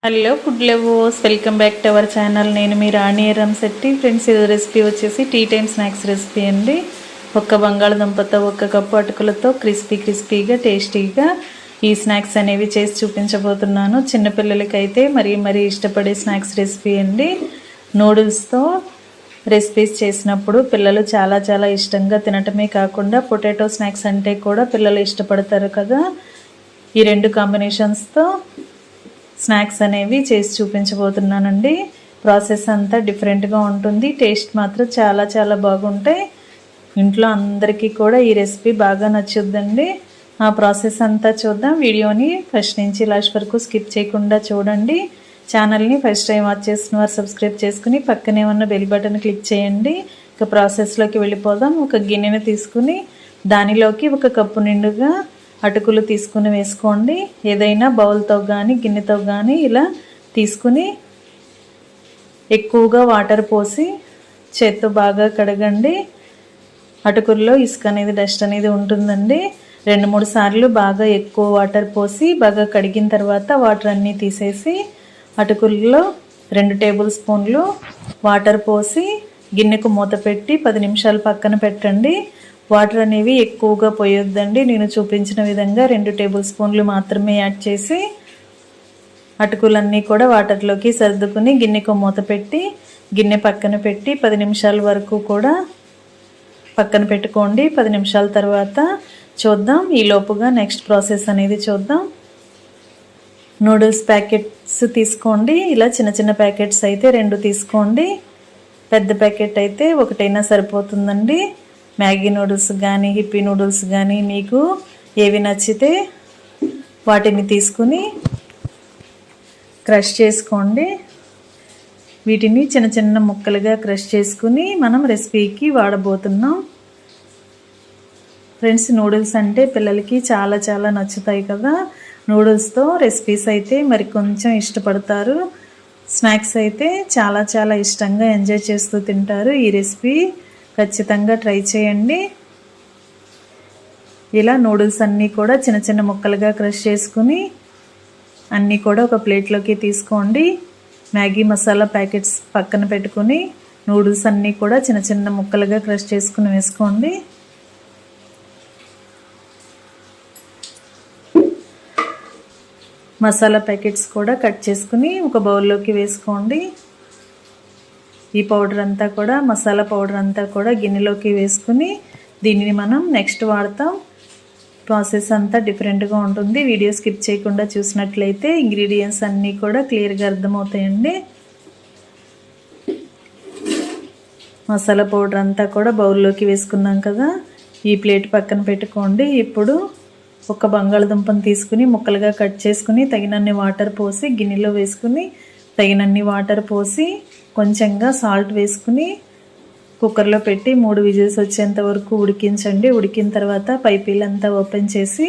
Hello food lovers, welcome back to our channel. నేను మీ రాణి రంశెట్టి. Friends, ఇది రెసిపీ వచ్చేసి టీ టైమ్ స్నాక్స్ రెసిపీ అండి. ఒక్క బంగాళదుంపతో 1 కప్పు అటుకులతో క్రిస్పీగా టేస్టీగా ఈ స్నాక్స్ అనేవి చేసి చూపించబోతున్నాను. చిన్నపిల్లలకైతే మరీ ఇష్టపడే స్నాక్స్ రెసిపీ అండి. నూడిల్స్తో రెసిపీస్ చేసినప్పుడు పిల్లలు చాలా ఇష్టంగా తినటమే కాకుండా పొటాటో స్నాక్స్ అంటే కూడా పిల్లలు ఇష్టపడతారు కదా. ఈ 2 కాంబినేషన్స్తో స్నాక్స్ అనేవి చేసి చూపించబోతున్నానండి. ప్రాసెస్ అంతా డిఫరెంట్గా ఉంటుంది, టేస్ట్ మాత్రం చాలా బాగుంటాయి. ఇంట్లో అందరికీ కూడా ఈ రెసిపీ బాగా నచ్చుద్దండి. ఆ ప్రాసెస్ అంతా చూద్దాం. వీడియోని ఫస్ట్ నుంచి లాస్ట్ వరకు స్కిప్ చేయకుండా చూడండి. ఛానల్ని ఫస్ట్ టైం వాచ్ చేసిన వారు సబ్స్క్రైబ్ చేసుకుని పక్కనే ఉన్న బెల్ బటన్ క్లిక్ చేయండి. ఇక ప్రాసెస్లోకి వెళ్ళిపోదాం. ఒక గిన్నెను తీసుకుని దానిలోకి 1 కప్పు నిండుగా అటుకులు తీసుకుని వేసుకోండి. ఏదైనా బౌల్తో కానీ గిన్నెతో కానీ ఇలా తీసుకుని ఎక్కువగా వాటర్ పోసి చేత్తో బాగా కడగండి. అటుకుల్లో ఇసుక అనేది డస్ట్ అనేది ఉంటుందండి. 2-3 సార్లు బాగా ఎక్కువ వాటర్ పోసి బాగా కడిగిన తర్వాత వాటర్ అన్నీ తీసేసి అటుకుల్లో 2 టేబుల్ స్పూన్లు వాటర్ పోసి గిన్నెకు మూత పెట్టి 10 నిమిషాలు పక్కన పెట్టండి. వాటర్ అనేవి ఎక్కువగా పోయొద్దండి. నేను చూపించిన విధంగా 2 టేబుల్ స్పూన్లు మాత్రమే యాడ్ చేసి అటుకులన్నీ కూడా వాటర్లోకి సర్దుకుని గిన్నెకు మూత పెట్టి గిన్నె పక్కన పెట్టి 10 నిమిషాల వరకు కూడా పక్కన పెట్టుకోండి. 10 నిమిషాల తర్వాత చూద్దాం. ఈ లోపుగా నెక్స్ట్ ప్రాసెస్ అనేది చూద్దాం. నూడిల్స్ ప్యాకెట్స్ తీసుకోండి. ఇలా చిన్న ప్యాకెట్స్ అయితే 2 తీసుకోండి. పెద్ద ప్యాకెట్ అయితే 1 సరిపోతుందండి. మ్యాగీ నూడిల్స్ కానీ హిప్పీ నూడిల్స్ కానీ మీకు ఏవి నచ్చితే వాటిని తీసుకుని క్రష్ చేసుకోండి. వీటిని చిన్న ముక్కలుగా క్రష్ చేసుకుని మనం రెసిపీకి వాడబోతున్నాం. ఫ్రెండ్స్, నూడిల్స్ అంటే పిల్లలకి చాలా నచ్చుతాయి కదా. నూడిల్స్తో రెసిపీస్ అయితే మరి కొంచెం ఇష్టపడతారు. స్నాక్స్ అయితే చాలా ఇష్టంగా ఎంజాయ్ చేస్తూ తింటారు. ఈ రెసిపీ ఖచ్చితంగా ట్రై చేయండి. ఇలా నూడిల్స్ అన్నీ కూడా చిన్న ముక్కలుగా క్రష్ చేసుకుని అన్నీ కూడా ఒక ప్లేట్లోకి తీసుకోండి. మ్యాగీ మసాలా ప్యాకెట్స్ పక్కన పెట్టుకుని నూడిల్స్ అన్నీ కూడా చిన్న ముక్కలుగా క్రష్ చేసుకుని వేసుకోండి. మసాలా ప్యాకెట్స్ కూడా కట్ చేసుకుని ఒక బౌల్లోకి వేసుకోండి. ఈ పౌడర్ అంతా కూడా మసాలా పౌడర్ అంతా కూడా గిన్నెలోకి వేసుకుని దీనిని మనం నెక్స్ట్ వాడతాం. ప్రాసెస్ అంతా డిఫరెంట్గా ఉంటుంది. వీడియో స్కిప్ చేయకుండా చూసినట్లయితే ఇంగ్రీడియంట్స్ అన్నీ కూడా క్లియర్గా అర్థమవుతాయండి. మసాలా పౌడర్ అంతా కూడా బౌల్లోకి వేసుకున్నాం కదా. ఈ ప్లేట్ పక్కన పెట్టుకోండి. ఇప్పుడు ఒక బంగాళదుంపను తీసుకుని ముక్కలుగా కట్ చేసుకుని తగినన్ని వాటర్ పోసి గిన్నెలో వేసుకుని తగినన్ని వాటర్ పోసి కొంచెంగా సాల్ట్ వేసుకుని కుక్కర్లో పెట్టి 3 విజిల్స్ వచ్చేంత వరకు ఉడికించండి. ఉడికిన తర్వాత పైపీలంతా ఓపెన్ చేసి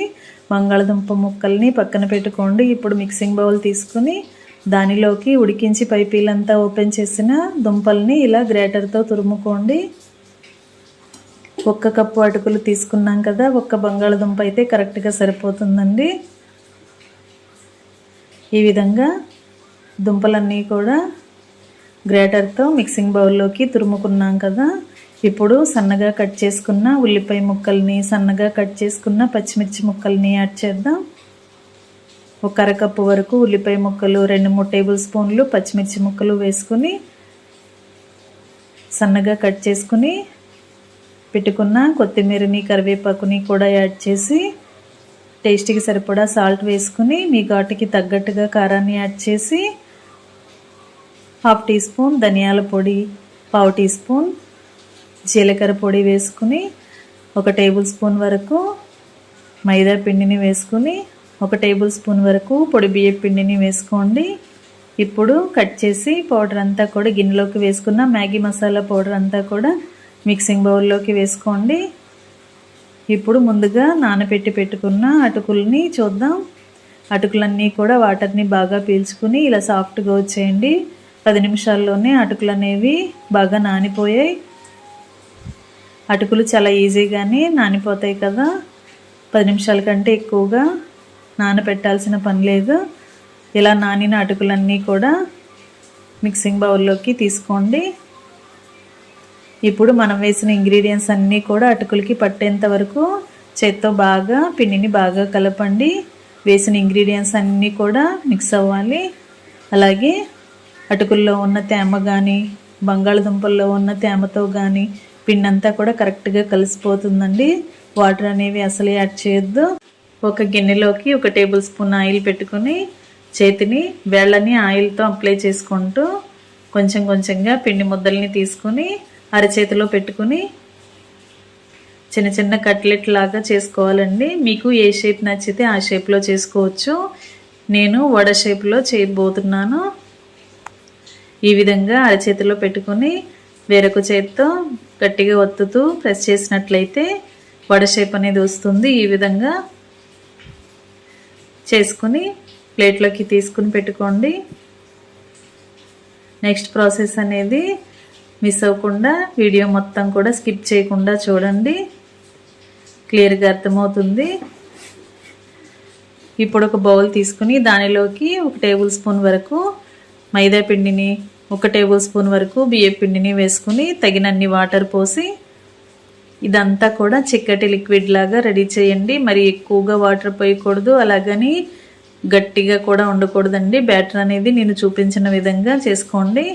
బంగాళదుంప ముక్కల్ని పక్కన పెట్టుకోండి. ఇప్పుడు మిక్సింగ్ బౌల్ తీసుకుని దానిలోకి ఉడికించి పైపీలంతా ఓపెన్ చేసిన దుంపల్ని ఇలా గ్రేటర్తో తురుముకోండి. 1 కప్పు అటుకులు తీసుకున్నాం కదా, 1 బంగాళదుంప అయితే కరెక్ట్గా సరిపోతుందండి. ఈ విధంగా దుంపలన్నీ కూడా గ్రేటర్తో మిక్సింగ్ బౌల్లోకి తురుముకున్నాం కదా. ఇప్పుడు సన్నగా కట్ చేసుకున్న ఉల్లిపాయ ముక్కల్ని సన్నగా కట్ చేసుకున్న పచ్చిమిర్చి ముక్కల్ని యాడ్ చేద్దాం. 1 అరకప్పు వరకు ఉల్లిపాయ ముక్కలు, 2-3 టేబుల్ స్పూన్లు పచ్చిమిర్చి ముక్కలు వేసుకుని సన్నగా కట్ చేసుకుని పెట్టుకున్న కొత్తిమీరని కరివేపాకుని కూడా యాడ్ చేసి టేస్ట్కి సరిపడా సాల్ట్ వేసుకుని మీ ఘాటుకి తగ్గట్టుగా కారాన్ని యాడ్ చేసి 1/2 టీ స్పూన్ ధనియాల పొడి, 1/4 టీ స్పూన్ జీలకర్ర పొడి వేసుకుని 1 టేబుల్ స్పూన్ వరకు మైదా పిండిని వేసుకుని 1 టేబుల్ స్పూన్ వరకు పొడి బియ్యం పిండిని వేసుకోండి. ఇప్పుడు కట్ చేసి పౌడర్ అంతా కూడా గిన్నెలోకి వేసుకున్న మ్యాగీ మసాలా పౌడర్ అంతా కూడా మిక్సింగ్ బౌల్లోకి వేసుకోండి. ఇప్పుడు ముందుగా నానబెట్టి పెట్టుకున్న అటుకుల్ని చూద్దాం. అటుకులన్నీ కూడా వాటర్ని బాగా పీల్చుకుని ఇలా సాఫ్ట్గా వచ్చేయండి. 10 నిమిషాల్లోనే అటుకులు అనేవి బాగా నానిపోయాయి. అటుకులు చాలా ఈజీగానే నానిపోతాయి కదా. 10 నిమిషాల కంటే ఎక్కువగా నానబెట్టాల్సిన పని లేదు. ఇలా నానిన అటుకులన్నీ కూడా మిక్సింగ్ బౌల్లోకి తీసుకోండి. ఇప్పుడు మనం వేసిన ఇంగ్రీడియంట్స్ అన్నీ కూడా అటుకులకి పట్టేంత వరకు చేత్తో బాగా పిండిని బాగా కలపండి. వేసిన ఇంగ్రీడియంట్స్ అన్నీ కూడా మిక్స్ అవ్వాలి. అలాగే అటుకుల్లో ఉన్న తేమ కానీ బంగాళదుంపల్లో ఉన్న తేమతో కానీ పిండి అంతా కూడా కరెక్ట్గా కలిసిపోతుందండి. వాటర్ అనేవి అసలు యాడ్ చేయొద్దు. ఒక గిన్నెలోకి 1 టేబుల్ స్పూన్ ఆయిల్ పెట్టుకుని చేతిని వేళ్ళని ఆయిల్తో అప్లై చేసుకుంటూ కొంచెం కొంచెంగా పిండి ముద్దల్ని తీసుకుని అరచేతిలో పెట్టుకుని చిన్న చిన్న కట్లెట్ లాగా చేసుకోవాలండి. మీకు ఏ షేప్ నచ్చితే ఆ షేప్లో చేసుకోవచ్చు. నేను వడ షేప్లో చేయబోతున్నాను. ఈ విధంగా అరచేతిలో పెట్టుకుని వేరొక చేతితో గట్టిగా ఒత్తుతూ ప్రెస్ చేసినట్లయితే వడ షేప్ అనేది వస్తుంది. ఈ విధంగా చేసుకుని ప్లేట్లోకి తీసుకుని పెట్టుకోండి. నెక్స్ట్ ప్రాసెస్ అనేది మిస్ అవ్వకుండా వీడియో మొత్తం కూడా స్కిప్ చేయకుండా చూడండి, క్లియర్గా అర్థమవుతుంది. ఇప్పుడు ఒక బౌల్ తీసుకుని దానిలోకి 1 టేబుల్ స్పూన్ వరకు మైదా పిండిని 1 టేబుల్ స్పూన్ వరకు బియ్యం పిండిని వేసుకుని తగినన్ని వాటర్ పోసి ఇదంతా కూడా చిక్కటి లిక్విడ్ లాగా రెడీ చేయండి. మరి ఎక్కువగా వాటర్ పోయకూడదు, అలాగని గట్టిగా కూడా ఉండకూడదండి. బ్యాటర్ అనేది నేను చూపించిన విధంగా చేసుకోండి.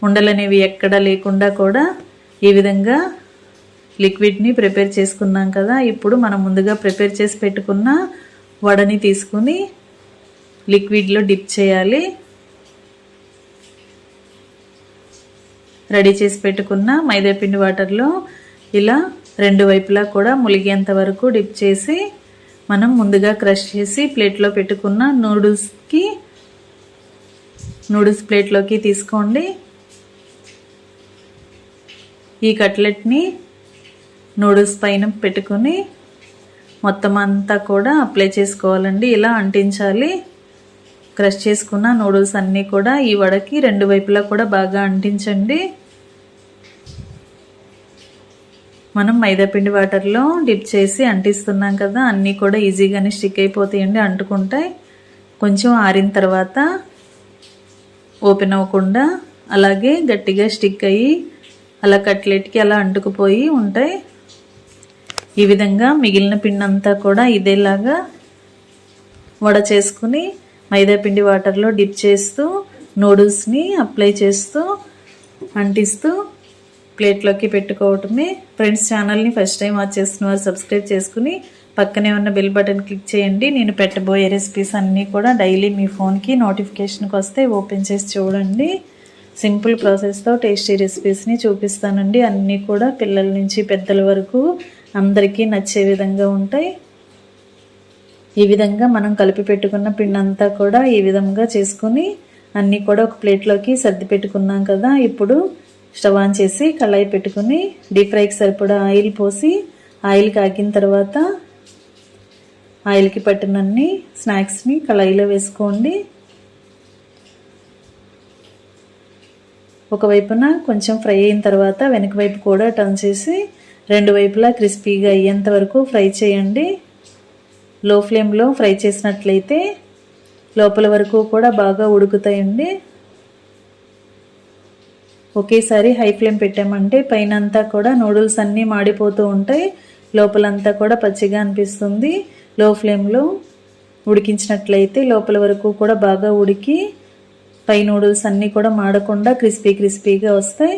ఉండలు అనేవి ఎక్కడా లేకుండా కూడా ఈ విధంగా లిక్విడ్ని ప్రిపేర్ చేసుకున్నాం కదా. ఇప్పుడు మనం ముందుగా ప్రిపేర్ చేసి పెట్టుకున్న వడని తీసుకుని లిక్విడ్లో డిప్ చేయాలి. రెడీ చేసి పెట్టుకున్న మైదాపిండి వాటర్లో ఇలా 2 వైపులా కూడా ములిగేంత వరకు డిప్ చేసి మనం ముందుగా క్రష్ చేసి ప్లేట్లో పెట్టుకున్న నూడిల్స్ ప్లేట్లోకి తీసుకోండి. ఈ కట్లెట్ని నూడిల్స్ పైన పెట్టుకుని మొత్తం అంతా కూడా అప్లై చేసుకోవాలండి. ఇలా అంటించాలి. క్రష్ చేసుకున్న నూడిల్స్ అన్నీ కూడా ఈ వడకి 2 వైపులా కూడా బాగా అంటించండి. మనం మైదాపిండి వాటర్లో డిప్ చేసి అంటిస్తున్నాం కదా, అన్నీ కూడా ఈజీగానే స్టిక్ అయిపోతాయండి, అంటుకుంటాయి. కొంచెం ఆరిన తర్వాత ఓపెన్ అవ్వకుండా అలాగే గట్టిగా స్టిక్ అయ్యి అలా కట్లెట్కి అలా అంటుకుపోయి ఉంటాయి. ఈ విధంగా మిగిలిన పిండి అంతా కూడా ఇదేలాగా వడ చేసుకుని మైదాపిండి వాటర్లో డిప్ చేస్తూ నూడిల్స్ని అప్లై చేస్తూ అంటిస్తూ ప్లేట్లోకి పెట్టుకోవటమే. ఫ్రెండ్స్, ఛానల్ని ఫస్ట్ టైం వాచ్ చేస్తున్న వారు సబ్స్క్రైబ్ చేసుకుని పక్కనే ఉన్న బెల్ బటన్ క్లిక్ చేయండి. నేను పెట్టబోయే రెసిపీస్ అన్నీ కూడా డైలీ మీ ఫోన్కి నోటిఫికేషన్కి వస్తే ఓపెన్ చేసి చూడండి. సింపుల్ ప్రాసెస్తో టేస్టీ రెసిపీస్ని చూపిస్తానండి. అన్నీ కూడా పిల్లల నుంచి పెద్దల వరకు అందరికీ నచ్చే విధంగా ఉంటాయి. ఈ విధంగా మనం కలిపి పెట్టుకున్న పిండి అంతా కూడా ఈ విధంగా చేసుకుని అన్నీ కూడా ఒక ప్లేట్లోకి సర్ది పెట్టుకున్నాం కదా. ఇప్పుడు స్టవ్ ఆన్ చేసి కళాయి పెట్టుకుని డీప్ ఫ్రైకి సరిపడా ఆయిల్ పోసి ఆయిల్ కాగిన తర్వాత ఆయిల్కి పట్టినన్ని స్నాక్స్ని కళాయిలో వేసుకోండి. ఒకవైపున కొంచెం ఫ్రై అయిన తర్వాత వెనక వైపు కూడా టర్న్ చేసి 2 వైపులా క్రిస్పీగా అయ్యేంత వరకు ఫ్రై చేయండి. లో ఫ్లేమ్లో ఫ్రై చేసినట్లయితే లోపల వరకు కూడా బాగా ఉడుకుతాయండి. ఒకేసారి హై ఫ్లేమ్ పెట్టామంటే పైన అంతా కూడా నూడిల్స్ అన్నీ మాడిపోతూ ఉంటాయి, లోపలంతా కూడా పచ్చిగా అనిపిస్తుంది. లో ఫ్లేమ్లో ఉడికించినట్లయితే లోపల వరకు కూడా బాగా ఉడికి పై నూడిల్స్ అన్నీ కూడా మాడకుండా క్రిస్పీగా వస్తాయి.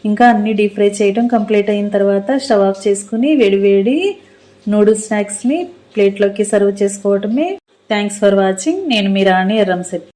ఇంకా అన్నీ డీప్ ఫ్రై చేయడం కంప్లీట్ అయిన తర్వాత స్టవ్ ఆఫ్ చేసుకుని వేడివేడి నూడిల్స్ స్నాక్స్ని ప్లేట్లోకి సర్వ్ చేసుకోవటమే. Thanks for watching. నేను మీ రాణి ఎర్రంశెట్టి.